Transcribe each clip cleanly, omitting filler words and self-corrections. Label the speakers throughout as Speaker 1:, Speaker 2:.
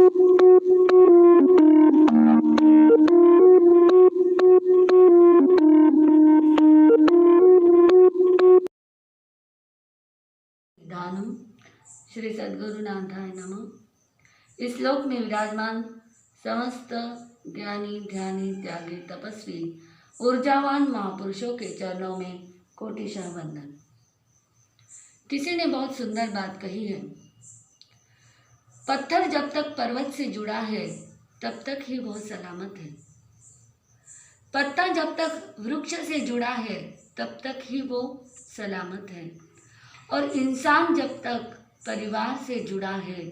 Speaker 1: दानम श्री सद्गुरुनाथाय नमः। इस श्लोक में विराजमान समस्त ज्ञानी ध्यानी त्यागी तपस्वी ऊर्जावान महापुरुषों के चरणों में कोटिशः वंदन। किसी ने बहुत सुंदर बात कही है, पत्थर जब तक पर्वत से जुड़ा है तब तक ही वह सलामत है। पत्ता जब तक वृक्ष से जुड़ा है तब तक ही वो सलामत है। और इंसान जब तक परिवार से जुड़ा है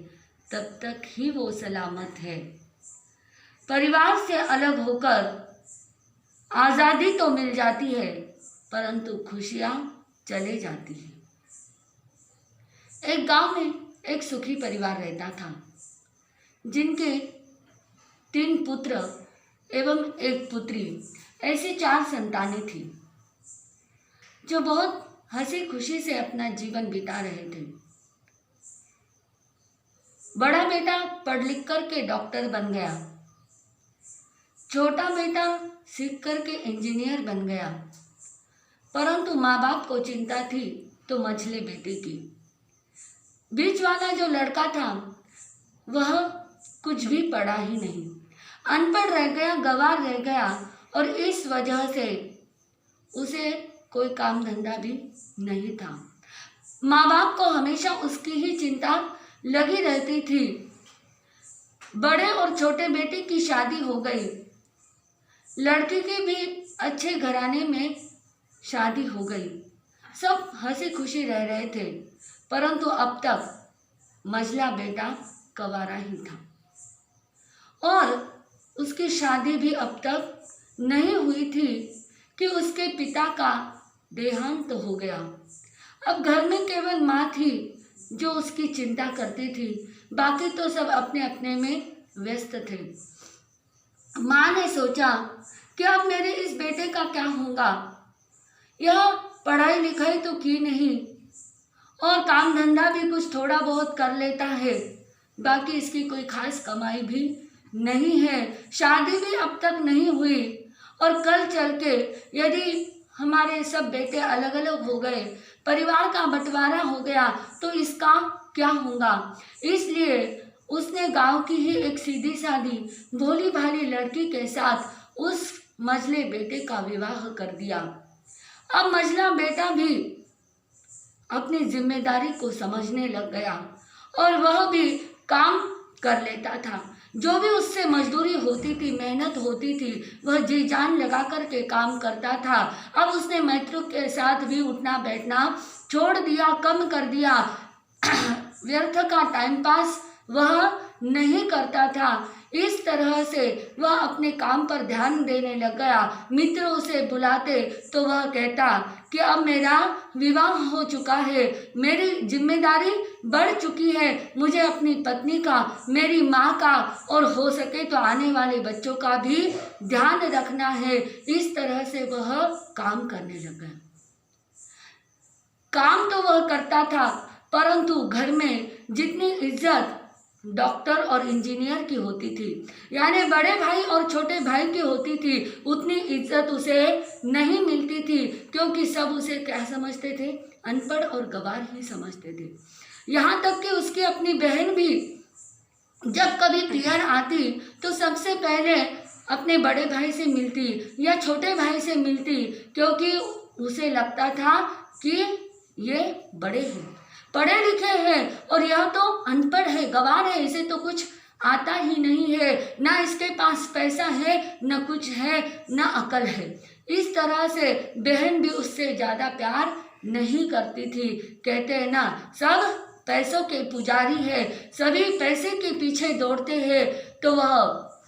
Speaker 1: तब तक ही वो सलामत है। परिवार से अलग होकर आज़ादी तो मिल जाती है, परंतु खुशियाँ चले जाती हैं। एक गांव में एक सुखी परिवार रहता था, जिनके 3 पुत्र एवं 1 पुत्री, ऐसी 4 संतानें थीं, जो बहुत हंसी खुशी से अपना जीवन बिता रहे थे। बड़ा बेटा पढ़ लिख कर के डॉक्टर बन गया, छोटा बेटा सीख कर के इंजीनियर बन गया, परंतु माँ बाप को चिंता थी तो मझले बेटे की। बीच वाला जो लड़का था वह कुछ भी पढ़ा ही नहीं, अनपढ़ रह गया, गंवार रह गया, और इस वजह से उसे कोई काम धंधा भी नहीं था। माँ बाप को हमेशा उसकी ही चिंता लगी रहती थी। बड़े और छोटे बेटे की शादी हो गई, लड़की की भी अच्छे घराने में शादी हो गई, सब हंसी खुशी रह रहे थे, परंतु अब तक मझला बेटा कंवारा ही था और उसकी शादी भी अब तक नहीं हुई थी कि उसके पिता का देहांत हो गया। अब घर में केवल माँ थी जो उसकी चिंता करती थी, बाकी तो सब अपने अपने में व्यस्त थे। माँ ने सोचा कि अब मेरे इस बेटे का क्या होगा, यह पढ़ाई लिखाई तो की नहीं और काम धंधा भी कुछ थोड़ा बहुत कर लेता है, बाकी इसकी कोई खास कमाई भी नहीं है, शादी भी अब तक नहीं हुई, और कल चल के यदि हमारे सब बेटे अलग अलग हो गए, परिवार का बंटवारा हो गया, तो इसका क्या होगा। इसलिए उसने गांव की ही एक सीधी सादी भोली भाली लड़की के साथ उस मझले बेटे का विवाह कर दिया। अब मझला बेटा भी अपनी जिम्मेदारी को समझने लग गया और वह भी काम कर लेता था। जो भी उससे मजदूरी होती थी, मेहनत होती थी, वह जी जान लगा कर के काम करता था। अब उसने मित्रों के साथ भी उठना बैठना छोड़ दिया, कम कर दिया। व्यर्थ का टाइम पास वह नहीं करता था। इस तरह से वह अपने काम पर ध्यान देने लग गया। मित्र उसे बुलाते तो वह कहता कि अब मेरा विवाह हो चुका है, मेरी जिम्मेदारी बढ़ चुकी है, मुझे अपनी पत्नी का, मेरी माँ का और हो सके तो आने वाले बच्चों का भी ध्यान रखना है। इस तरह से वह काम करने लग गया। काम तो वह करता था, परंतु घर में जितनी इज्जत डॉक्टर और इंजीनियर की होती थी, यानी बड़े भाई और छोटे भाई की होती थी, उतनी इज्जत उसे नहीं मिलती थी, क्योंकि सब उसे क्या समझते थे, अनपढ़ और गंवार ही समझते थे। यहाँ तक कि उसकी अपनी बहन भी जब कभी पियर आती तो सबसे पहले अपने बड़े भाई से मिलती या छोटे भाई से मिलती, क्योंकि उसे लगता था कि ये बड़े हैं, पढ़े लिखे हैं, और यह तो अनपढ़ है, गंवार है, इसे तो कुछ आता ही नहीं है, ना इसके पास पैसा है, न कुछ है, न अकल है। इस तरह से बहन भी उससे ज़्यादा प्यार नहीं करती थी। कहते हैं ना, सब पैसों के पुजारी है, सभी पैसे के पीछे दौड़ते हैं, तो वह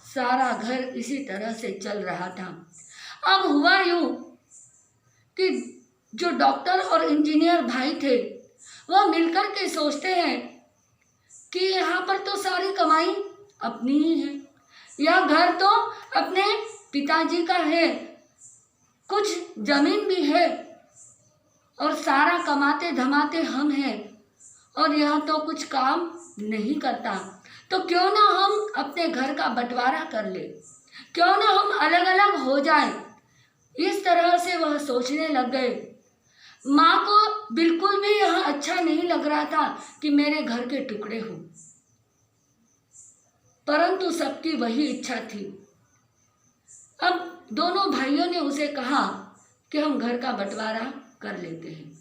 Speaker 1: सारा घर इसी तरह से चल रहा था। अब हुआ यूँ कि जो डॉक्टर और इंजीनियर भाई थे वह मिलकर के सोचते हैं कि यहाँ पर तो सारी कमाई अपनी ही है, यह घर तो अपने पिताजी का है, कुछ जमीन भी है और सारा कमाते धमाते हम हैं, और यह तो कुछ काम नहीं करता, तो क्यों ना हम अपने घर का बंटवारा कर ले, क्यों ना हम अलग अलग हो जाएं। इस तरह से वह सोचने लग गए। माँ को बिल्कुल भी यह अच्छा नहीं लग रहा था कि मेरे घर के टुकड़े हो, परंतु सबकी वही इच्छा थी। अब दोनों भाइयों ने उसे कहा कि हम घर का बंटवारा कर लेते हैं,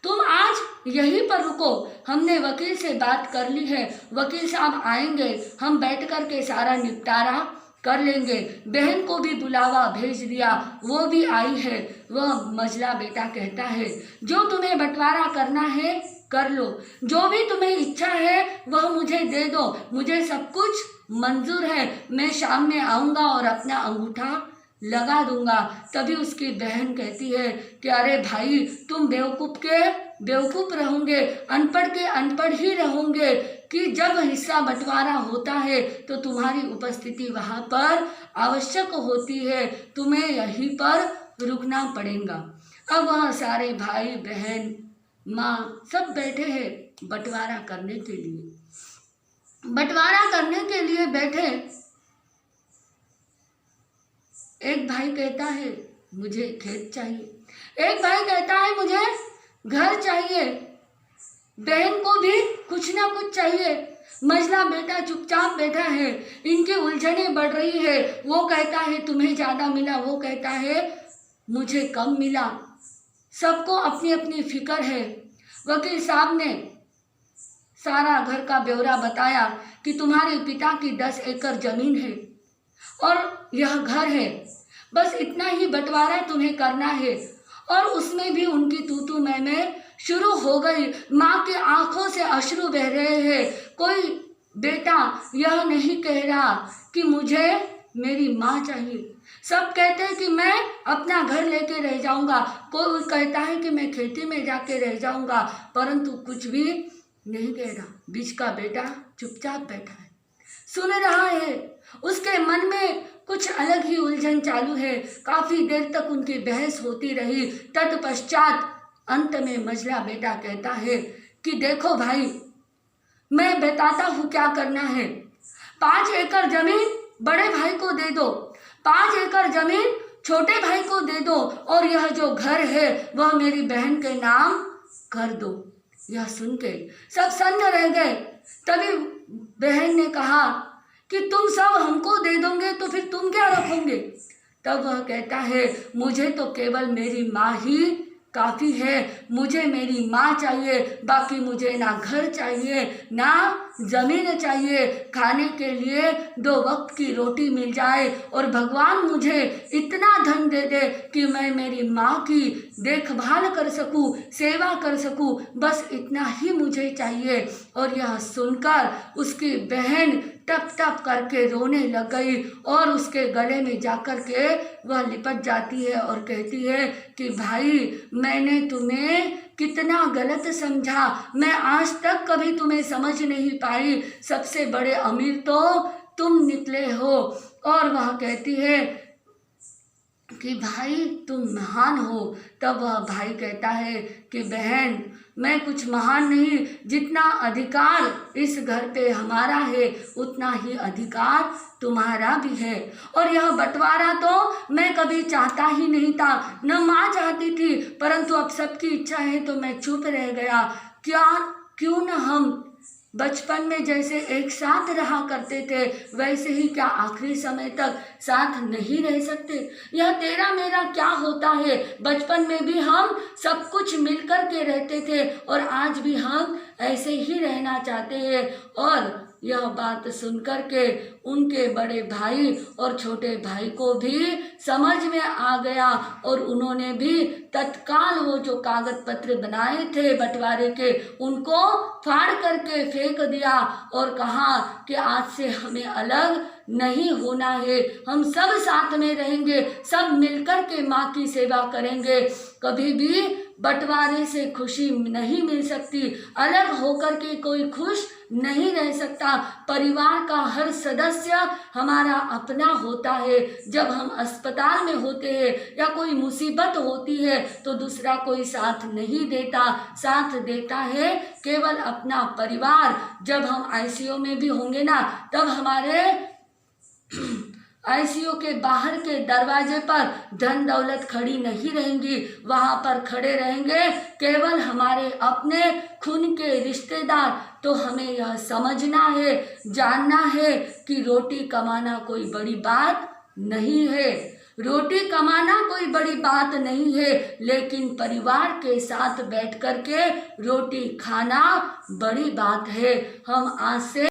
Speaker 1: तुम आज यहीं पर रुको, हमने वकील से बात कर ली है, वकील साहब आएंगे, हम बैठ कर के सारा निपटारा कर लेंगे। बहन को भी बुलावा भेज दिया, वो भी आई है। वह मझला बेटा कहता है जो तुम्हें बंटवारा करना है कर लो, जो भी तुम्हें इच्छा है वह मुझे दे दो, मुझे सब कुछ मंजूर है, मैं शाम में आऊँगा और अपना अंगूठा लगा दूंगा। तभी उसकी बहन कहती है कि अरे भाई तुम बेवकूफ़ के बेवकूफ़ रहोगे, अनपढ़ के अनपढ़ ही रहोगे कि जब हिस्सा बंटवारा होता है तो तुम्हारी उपस्थिति वहाँ पर आवश्यक होती है, तुम्हें यहीं पर रुकना पड़ेगा। अब वह सारे भाई बहन माँ सब बैठे हैं बंटवारा करने के लिए, बंटवारा करने के लिए बैठे। एक भाई कहता है मुझे खेत चाहिए, एक भाई कहता है मुझे घर चाहिए, बहन को भी कुछ ना कुछ चाहिए। मझला बेटा चुपचाप बैठा है, इनकी उलझनें बढ़ रही है। वो कहता है तुम्हें ज़्यादा मिला, वो कहता है मुझे कम मिला। सबको अपनी अपनी फिक्र है। वकील साहब ने सारा घर का ब्यौरा बताया कि तुम्हारे पिता की 10 एकड़ जमीन है और यह घर है, बस इतना ही बंटवारा तुम्हें करना है। और उसमें भी उनकी तू मैं शुरू हो गई। माँ के आंखों से अश्रु बह रहे हैं। कोई बेटा यह नहीं कह रहा कि मुझे मेरी माँ चाहिए, सब कहते हैं कि मैं अपना घर लेके रह जाऊंगा, कोई कहता है कि मैं खेती में जाके रह जाऊंगा, परंतु कुछ भी नहीं कह रहा। बीच का बेटा चुपचाप बैठा है, सुन रहा है। उसके मन में कुछ अलग ही उलझन चालू है। काफी देर तक उनकी बहस होती रही। तत्पश्चात अंत में मझला बेटा कहता है कि देखो भाई, मैं बताता हूँ क्या करना है। 5 एकड़ जमीन बड़े भाई को दे दो, 5 एकड़ जमीन छोटे भाई को दे दो, और यह जो घर है वह मेरी बहन के नाम कर दो। यह सुन के सब सन्न रह गए। तभी बहन ने कहा कि तुम सब हमको दे दोगे तो फिर तुम क्या रखोगे। तब वह कहता है मुझे तो केवल मेरी माँ ही काफ़ी है, मुझे मेरी माँ चाहिए, बाकी मुझे ना घर चाहिए ना ज़मीन चाहिए। खाने के लिए 2 वक्त की रोटी मिल जाए और भगवान मुझे इतना धन दे दे कि मैं मेरी माँ की देखभाल कर सकूँ, सेवा कर सकूँ, बस इतना ही मुझे चाहिए। और यह सुनकर उसकी बहन टप टप करके रोने लग गई और उसके गले में जाकर के वह लिपट जाती है और कहती है कि भाई, मैंने तुम्हें कितना गलत समझा, मैं आज तक कभी तुम्हें समझ नहीं पाई, सबसे बड़े अमीर तो तुम निकले हो। और वह कहती है कि भाई तुम महान हो। तब वह भाई कहता है कि बहन, मैं कुछ महान नहीं, जितना अधिकार इस घर पे हमारा है उतना ही अधिकार तुम्हारा भी है। और यह बंटवारा तो मैं कभी चाहता ही नहीं था, न माँ चाहती थी, परंतु अब सबकी इच्छा है तो मैं चुप रह गया। क्यों न हम बचपन में जैसे एक साथ रहा करते थे वैसे ही क्या आखिरी समय तक साथ नहीं रह सकते। यह तेरा मेरा क्या होता है, बचपन में भी हम सब कुछ मिलकर के रहते थे और आज भी हम ऐसे ही रहना चाहते हैं। और यह बात सुनकर के उनके बड़े भाई और छोटे भाई को भी समझ में आ गया और उन्होंने भी तत्काल वो जो कागज पत्र बनाए थे बंटवारे के उनको फाड़ करके फेंक दिया और कहा कि आज से हमें अलग नहीं होना है, हम सब साथ में रहेंगे, सब मिलकर के माँ की सेवा करेंगे। कभी भी बंटवारे से खुशी नहीं मिल सकती, अलग होकर के कोई खुश नहीं रह सकता। परिवार का हर सदस्य हमारा अपना होता है। जब हम अस्पताल में होते हैं या कोई मुसीबत होती है है तो दूसरा कोई साथ नहीं देता, साथ देता है केवल अपना परिवार। जब हम आईसीयू में भी होंगे ना, तब हमारे आईसीयू के बाहर के दरवाजे पर धन दौलत खड़ी नहीं रहेंगी, वहाँ पर खड़े रहेंगे केवल हमारे अपने खून के रिश्तेदार। तो हमें यह समझना है, जानना है कि रोटी कमाना कोई बड़ी बात नहीं है, रोटी कमाना कोई बड़ी बात नहीं है, लेकिन परिवार के साथ बैठ कर के रोटी खाना बड़ी बात है। हम आज से